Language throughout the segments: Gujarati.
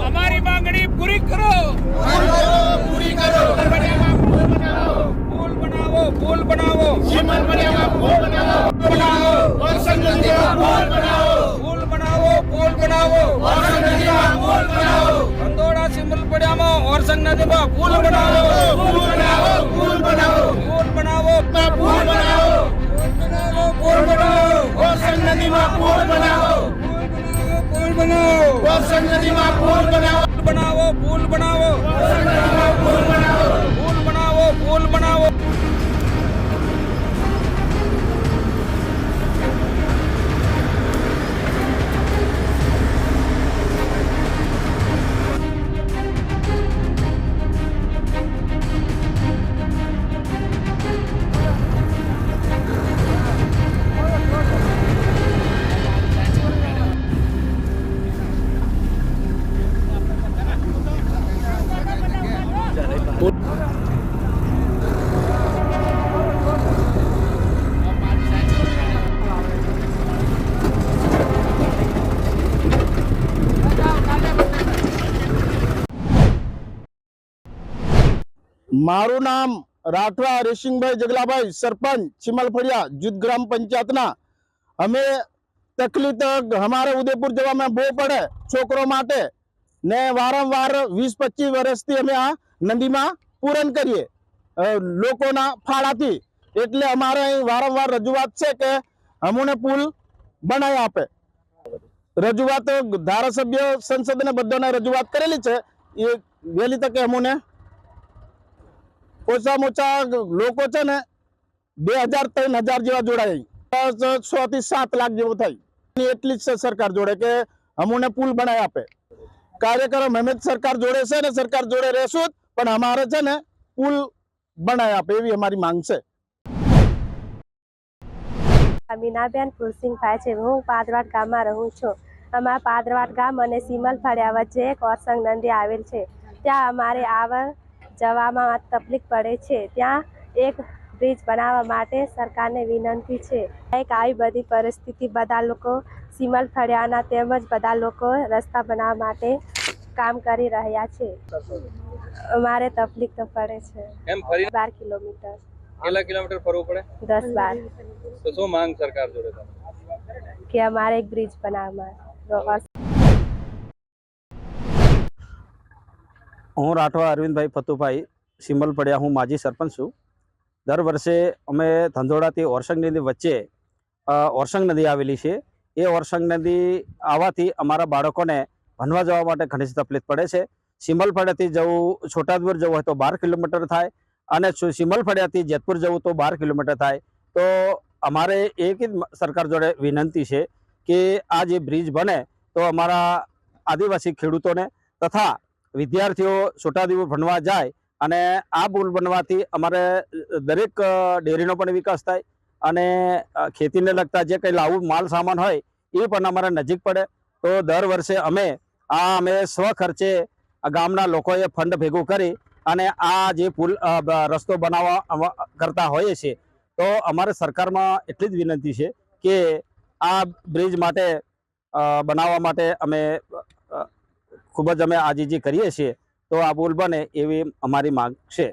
हमारी मांगनी पूरी करो, पूरी करो। पुल बनाओ, पुल बनाओ, पुल बनाओ, पुल बनाओ। अंदोड़ा सिमल पड़िया में और संग नदी में पुल बनाओ, पुल बनाओ, पुल बनाओ, पुल बनाओ, पुल बनाओ, पुल बनाओ। और संग नदी में पुल बनाओ, पुल बनाओ, और संग नदी में पुल बनाओ, बनाओ, पुल बनाओ, पुल बनाओ, पुल बनाओ, पुल बनाओ। मारू नाम राठवा रेशिंगभाई जगलाभाई सरपंच चिमलफड़िया जुद्ध ग्राम पंचायत ना हमें तकलीफ हमारे उदयपुर जवा में बो पड़े छोकरों माटे ને વારંવાર 20-25 વર્ષથી અમે આ નદીમાં પૂરણ કરીએ લોકોના ફાળાથી, એટલે અમારે અહીં વારંવાર રજૂઆત છે કે અમને પુલ બનાવી આપે. રજૂઆત ધારાસભ્ય સંસદને બધાને રજૂઆત કરેલી છે. એ વહેલી તકે અમને ઓછામાં ઓછા લોકો છે ને 2000-3000 જેવા જોડાય, 6 થી 7 લાખ જેવું થાય. એટલી જ છે સરકાર જોડે કે અમને પુલ બનાવી આપે. કાર્યકરો મહેનત સરકાર જોડે છે ને સરકાર જોડે રહેશું જ, પણ અમારે છે ને પુલ બનાવી આપે એવી અમારી માંગ છે. મીનાબેન ફુલસિંહભાઈ છે. હું પાદરવાડ ગામમાં રહું છું. અમારા પાદરવાડ ગામ અને સિમલ ફળિયા વચ્ચે એક ઓરસંગ નદી આવેલ છે. ત્યાં અમારે આવર જવામાં તકલીફ પડે છે. ત્યાં એક બ્રિજ બનાવવા માટે સરકારને વિનંતી છે. એક આવી બધી પરિસ્થિતિ બધા લોકો સિમલ ફળિયાના તેમજ બધા લોકો રસ્તા બનાવવા માટે કામ કરી રહ્યા છે. અમારે તકલીફ તો પડે છે. 12 કિલોમીટર. કેટલા કિલોમીટર ફરવું પડે? 10-12. તો શું માંગ સરકાર જોડે તમે? કે અમારે એક બ્રિજ બનાવવા. હું રાઠવા અરવિંદભાઈ ફતુભાઈ, સિમલ ફળિયા. હું માજી સરપંચ છું. દર વર્ષે અમે ધંધોડાથી ઓરસંગ નદી વચ્ચે ઓરસંગ નદી આવેલી છે. એ ઓરસંગ નદી આવવાથી અમારા બાળકોને ભણવા જવા માટે ઘણી તકલીફ પડે છે. સિમલ ફળિયાથી જવું, છોટાઉદેપુર જવું હોય તો 12 કિલોમીટર થાય, અને સિમલ ફળિયાથી જેતપુર જવું તો 12 કિલોમીટર થાય. તો અમારે એક જ સરકાર જોડે વિનંતી છે કે આ જે બ્રિજ બને તો અમારા આદિવાસી ખેડૂતોને તથા વિદ્યાર્થીઓ છોટાઉદેપુર ભણવા જાય, અને આ પુલ બનવાથી અમારે દરેક ડેરીનો પણ વિકાસ થાય, અને ખેતીને લગતા જે કંઈ લાવું માલ સામાન હોય એ પણ અમારે નજીક પડે. તો દર વર્ષે અમે સ્વખર્ચે ગામના લોકોએ ફંડ ભેગું કરી અને આ જે પુલ રસ્તો બનાવવા કરતા હોઈએ છીએ. તો અમારે સરકારમાં એટલી જ વિનંતી છે કે આ બ્રિજ માટે બનાવવા માટે અમે ખૂબ જ આજીજી કરીએ છીએ. તો આ પુલ બને એવી અમારી માંગ છે.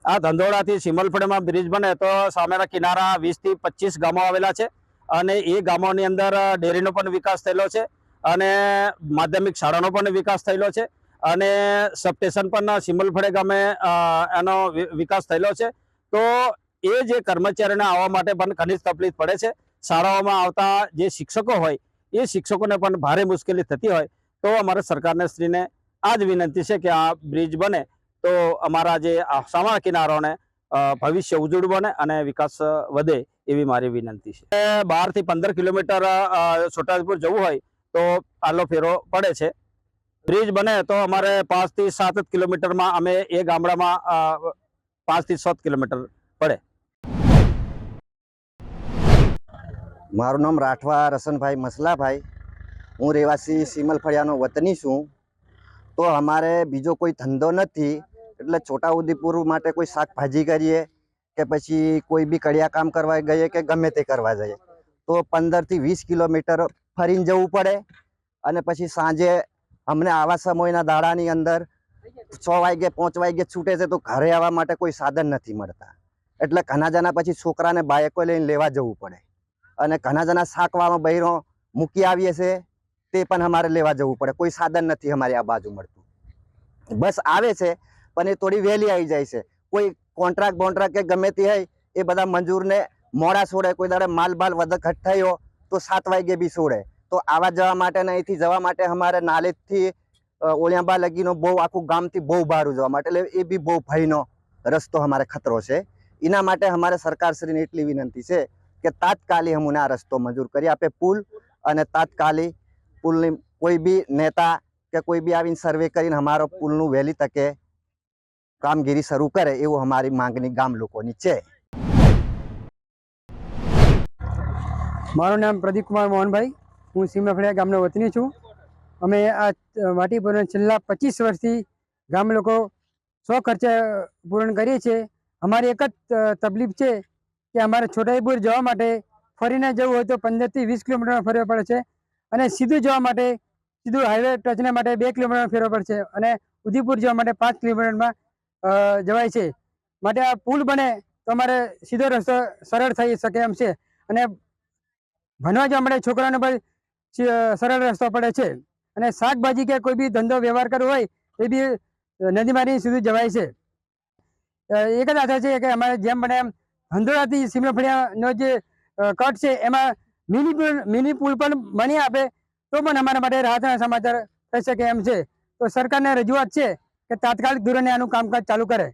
આ ધંધોડાથી સિમલ ફળિયામાં બ્રિજ બને તો સામેના કિનારા 20 થી 25 ગામો આવેલા છે, અને એ ગામોની અંદર ડેરીનો પણ વિકાસ થયેલો છે, અને માધ્યમિક શાળાનો પણ વિકાસ થયેલો છે, અને સબસ્ટેશન પણ સિમલ ફળિયા ગામે એનો વિકાસ થયેલો છે. તો એ જે કર્મચારીઓને આવવા માટે પણ ઘણી તકલીફ પડે છે. શાળાઓમાં આવતા જે શિક્ષકો હોય એ શિક્ષકોને પણ ભારે મુશ્કેલી થતી હોય. તો અમારે સરકારને શ્રીને આ જ વિનંતી છે કે આ બ્રિજ બને તો અમારા જે સામા કિનારોને ભવિષ્ય ઉજળું બને અને વિકાસ વધે એવી મારી વિનંતી છે. 12 થી 15 કિલોમીટર છોટાઉદેપુર જવું હોય તો આલો ફેરો પડે છે. બ્રિજ બને તો અમારે 5 થી 7 કિલોમીટરમાં અમે એ ગામડામાં 5 થી 7 કિલોમીટર પડે. મારું નામ રાઠવા રસનભાઈ મસલાભાઈ. હું રહેવાસી સિમલ ફળિયાનો વતની છું. તો અમારે બીજો કોઈ ધંધો નથી, એટલે છોટાઉદેપુર માટે કોઈ શાકભાજી કરીએ કે પછી કોઈ બી કડિયા કામ કરવા ગઈએ કે ગમે તે કરવા જઈએ તો 15 થી 20 કિલોમીટર ફરીને જવું પડે. અને પછી સાંજે અમને આવા સમયના દાડાની અંદર 6 વાગે 5 વાગે છૂટે છે તો ઘરે આવવા માટે કોઈ સાધન નથી મળતા. એટલે ઘણા જણા પછી છોકરાને બાઇકો લઈને લેવા જવું પડે, અને ઘણા જણા શાકવામાં બૈરો મૂકી આવીએ છે તે પણ અમારે લેવા જવું પડે. કોઈ સાધન નથી અમારી આ બાજુ મળતું. બસ આવે છે પણ એ થોડી વહેલી આવી જાય છે. કોઈ કોન્ટ્રાક્ટ કે ગમે તે હોય એ બધા મંજૂરને મોડા છોડે. કોઈ દાડે માલ બાલ વધઘટ થયો તો 7 વાગે બી છોડે. તો આવા જવા માટે ને અહીંથી જવા માટે અમારે નાલેજથી ઓળિયાંબા લગીનો બહુ આખું ગામથી બહુ બહાર જવા માટે, એટલે એ બી બહુ ભયનો રસ્તો અમારે ખતરો છે. એના માટે અમારે સરકારશ્રીને એટલી વિનંતી છે કે તાત્કાલિક અમને આ રસ્તો મંજૂર કરી આપે પુલ, અને તાત્કાલિક પુલની કોઈ બી નેતા કે કોઈ બી આવીને સર્વે કરીને અમારો પુલનું વહેલી તકે કામગીરી શરૂ કરે એવું અમારી માંગણી ગામ લોકોની છે. મારું નામ પ્રદીપકુમાર મોહનભાઈ. હું સિમલ ફળિયા ગામનો વતની છું. અમે આ માટી પૂરણ છેલ્લા 25 વર્ષથી ગામ લોકો સ્વખર્ચે પૂરણ કરીએ છીએ. અમારી એક જ તકલીફ છે કે અમારે છોટાઉદેપુર જવા માટે ફરીને જવું હોય તો 15 થી 20 કિલોમીટર ફરવા પડે છે, અને સીધું જવા માટે સીધું હાઈવે ટચના માટે 2 કિલોમીટર ફેરવા પડે છે, અને ઉદયપુર જવા માટે 5 કિલોમીટરમાં જવાય છે. માટે આ પુલ બને તો અમારે સીધો રસ્તો સરળ થઈ શકે એમ છે, અને ભણવા જવા માટે છોકરાઓને પણ સરળ રસ્તો પડે છે. અને શાકભાજી કે કોઈ બી ધંધો વ્યવહાર કરવો હોય એ બી નદીમાંથી સુધી જવાય છે. એક જ આશા છે કે અમારે જેમ બને એમ ધંધોડાથી સિમલફળિયાનો જે કટ છે એમાં મિની પુલ પણ બની આપે તો પણ અમારા માટે રાહતના સમાચાર થઈ શકે એમ છે. તો સરકારને રજૂઆત છે કે તાત્કાલિક ધોરણે આનું કામકાજ ચાલુ કરે.